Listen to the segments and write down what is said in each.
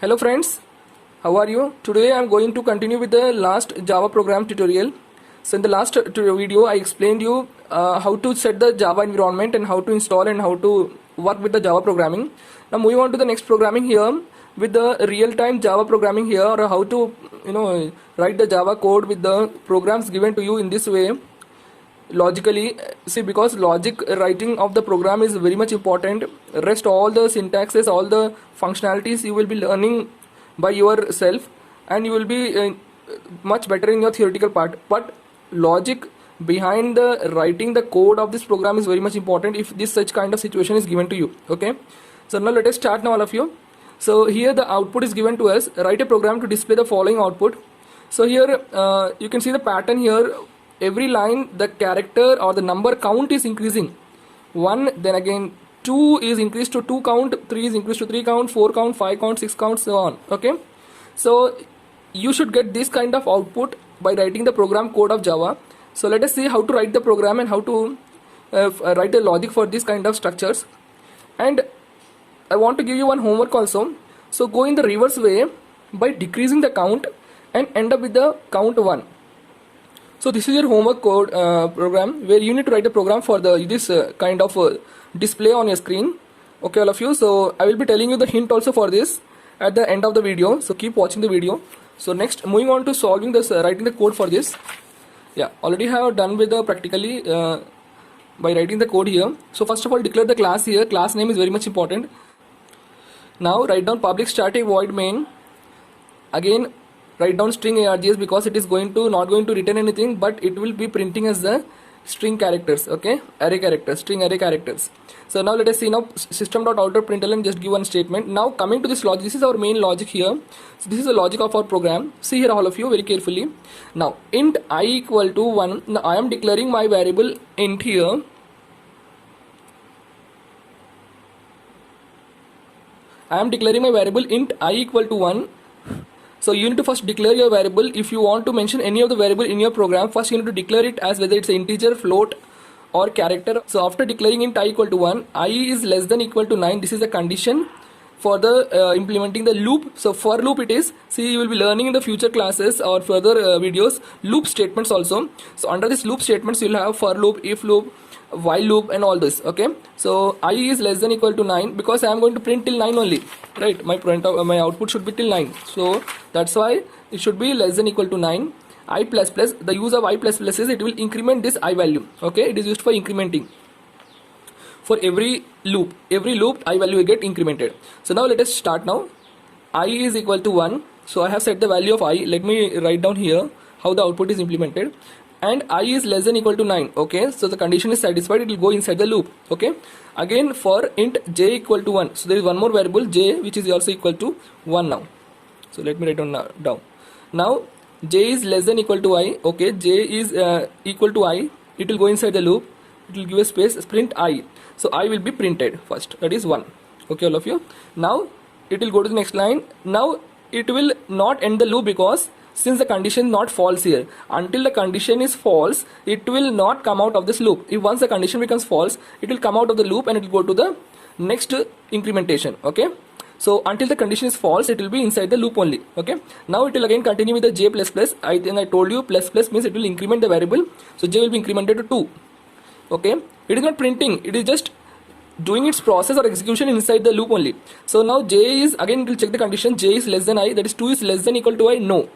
Hello friends, how are you? Today I am going to continue with the last Java program tutorial. So in the last video I explained you how to set the Java environment and how to install and how to work with the Java programming. Now moving on to the next programming here with the real-time Java programming here, or how to write the Java code with the programs given to you in this way logically. See, because logic writing of the program is very much important. Rest all the syntaxes, all the functionalities you will be learning by yourself, and you will be much better in your theoretical part. But logic behind the writing the code of this program is very much important if this such kind of situation is given to you. Okay, so now let us start now, all of you. So here the output is given to us. Write a program to display the following output. So here you can see the pattern here. Every line the character or the number count is increasing. 1, then again 2 is increased to 2 count, 3 is increased to 3 count, 4 count, 5 count, 6 count, so on. Okay, so you should get this kind of output by writing the program code of Java. So let us see how to write the program and how to write the logic for this kind of structures. And I want to give you one homework also. So go in the reverse way by decreasing the count and end up with the count 1. So this is your homework code program where you need to write a program for this kind of display on your screen. Okay, all of you. So I will be telling you the hint also for this at the end of the video. So keep watching the video. So next, moving on to solving this, writing the code for this. Yeah, already have done with the practically by writing the code here. So first of all, declare the class here. Class name is very much important. Now write down public static void main. Again, write down string args because it is not going to return anything, but it will be printing as the string characters. Okay, array characters, string array characters. So now let us see now system.out.println, just give one statement. Now coming to this logic, this is our main logic here. So this is the logic of our program. See here all of you very carefully. Now int I equal to 1. Now I am declaring my variable int here. I am declaring my variable int I equal to 1. So you need to first declare your variable. If you want to mention any of the variable in your program, first you need to declare it as whether it's an integer, float or character. So after declaring int I equal to 1, I is less than equal to 9. This is the condition for the implementing the loop. So for loop it is, see, you will be learning in the future classes or further videos loop statements also. So under this loop statements you will have for loop, if loop, while loop and all this. Okay, so I is less than equal to 9 because I am going to print till 9 only, right? My output should be till 9, so that's why it should be less than equal to 9. I plus plus, the use of I plus plus is it will increment this I value. Okay, it is used for incrementing. For every loop I value will get incremented. So now let us start now. I is equal to 1, so I have set the value of I. Let me write down here how the output is implemented. And I is less than equal to 9. Okay, so the condition is satisfied, it will go inside the loop. Okay, again for int j equal to 1, so there is one more variable j which is also equal to 1 now. So let me write down. Now j is less than equal to I. Okay, j is equal to I, it will go inside the loop, it will give a space, print I. So I will be printed first, that is 1. Okay, all of you. Now it will go to the next line. Now it will not end the loop because since the condition is not false here, until the condition is false, it will not come out of this loop. If once the condition becomes false, it will come out of the loop and it will go to the next incrementation. Okay, so until the condition is false, it will be inside the loop only. Okay, now it will again continue with the j plus plus. I think I told you plus plus means it will increment the variable, so j will be incremented to 2. Okay, it is not printing, it is just doing its process or execution inside the loop only. So now j is, again it will check the condition, j is less than I, that is 2 is less than equal to I, no.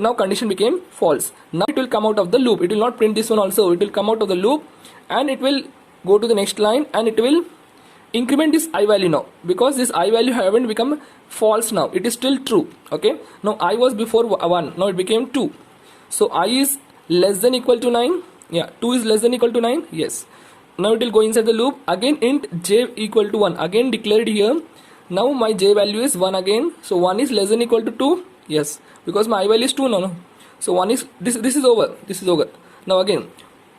Now condition became false. Now it will come out of the loop, it will not print this one also, it will come out of the loop and it will go to the next line and it will increment this I value now, because this I value haven't become false now, it is still true. Okay, now I was before 1, now it became 2. So I is less than equal to 9, yeah, 2 is less than equal to 9, yes. Now it will go inside the loop. Again int j equal to 1, again declared here. Now my j value is 1 again, so 1 is less than equal to 2, yes, because my I value is 2 now, no. So 1 is, this is over, this is over. Now again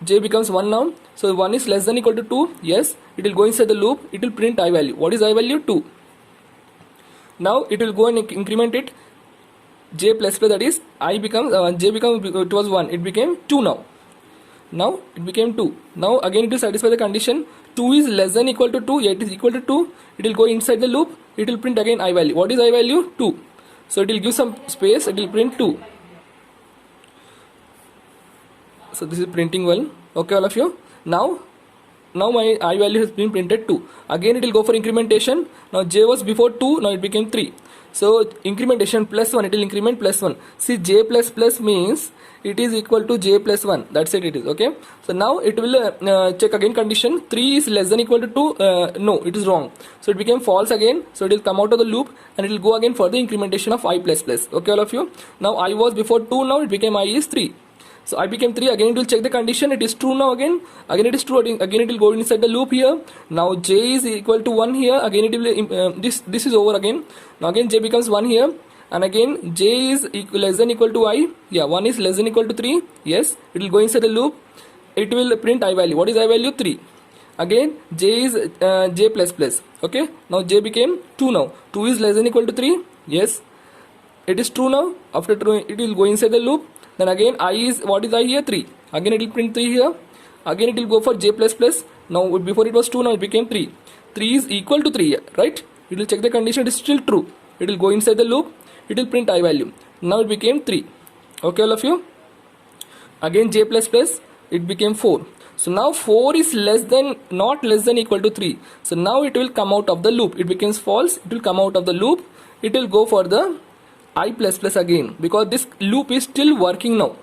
j becomes 1 now, so 1 is less than equal to 2, yes, it will go inside the loop, it will print I value. What is I value? 2. Now it will go and increment it j plus plus, that is I becomes j becomes, it was 1, it became 2 now. Now it became 2. Now again it will satisfy the condition. 2 is less than equal to 2, yeah, it is equal to 2. It will go inside the loop, it will print again I value. What is I value? 2. So it will give some space, it will print 2. So this is printing well. Okay, all of you. Now my I value has been printed 2. Again it will go for incrementation. Now j was before 2, now it became 3. So incrementation plus 1, it will increment plus 1. See, j plus plus means it is equal to j plus 1. That's it is. Okay. So now it will check again condition. 3 is less than equal to 2. No, it is wrong. So it became false again. So it will come out of the loop and it will go again for the incrementation of I plus plus. Okay, all of you. Now I was before 2, now it became I is 3. So I became 3. Again it will check the condition. It is true now. Again it is true. Again it will go inside the loop here. Now j is equal to 1 here. Again it will this is over again. Now again j becomes 1 here, and again j is less than equal to I. Yeah, 1 is less than equal to 3. Yes, it will go inside the loop. It will print I value. What is I value? 3. Again j is j plus plus. Okay. Now j became 2 now. 2 is less than equal to 3. Yes, it is true now. After true, it will go inside the loop. Then again I is, what is I here? 3. Again it will print 3 here. Again it will go for j plus plus. Now before it was 2, now it became 3. 3 is equal to 3 here, right? It will check the condition, it is still true. It will go inside the loop. It will print I value. Now it became 3. Okay, all of you. Again j plus plus, it became 4. So now 4 is not less than equal to 3. So now it will come out of the loop. It becomes false. It will come out of the loop. It will go for the I plus plus again, because this loop is still working now.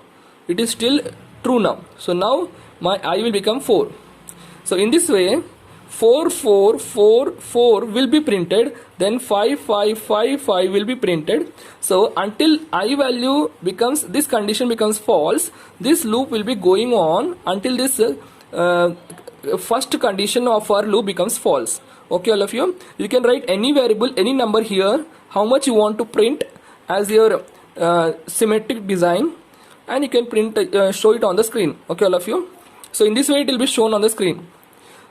It is still true now. So now my I will become 4. So in this way 4 4 4 4 will be printed, then 5 5 5 5 will be printed. So until I value becomes, this condition becomes false, this loop will be going on until this first condition of our loop becomes false. Okay, all of you. You can write any variable, any number here, how much you want to print as your symmetric design, and you can print show it on the screen. Okay, all of you. So in this way it will be shown on the screen.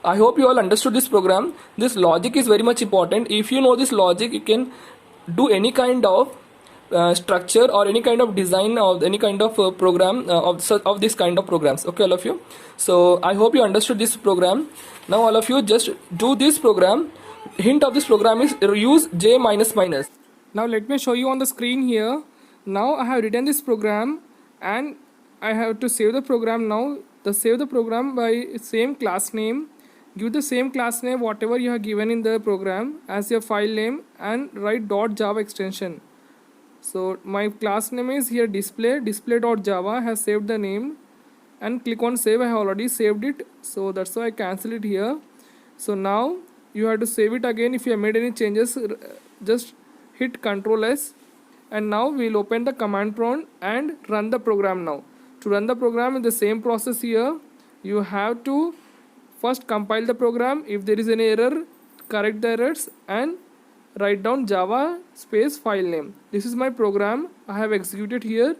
I hope you all understood this program. This logic is very much important. If you know this logic, you can do any kind of structure or any kind of design of any kind of program of this kind of programs. Okay, all of you. So I hope you understood this program. Now all of you just do this program. Hint of this program is use j minus minus. Now let me show you on the screen here. Now I have written this program and I have to save the program now. Save the program by same class name. Give the same class name whatever you have given in the program as your file name, and write .java extension. So my class name is here display.java. has saved the name, and click on save. I have already saved it, so that's why I cancel it here. So now you have to save it again. If you have made any changes, just hit Ctrl S, and now we'll open the command prompt and run the program now. To run the program in the same process here, you have to first compile the program. If there is any error, correct the errors and write down Java space file name. This is my program. I have executed here.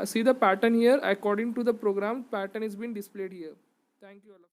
See the pattern here. According to the program, pattern is being displayed here. Thank you all.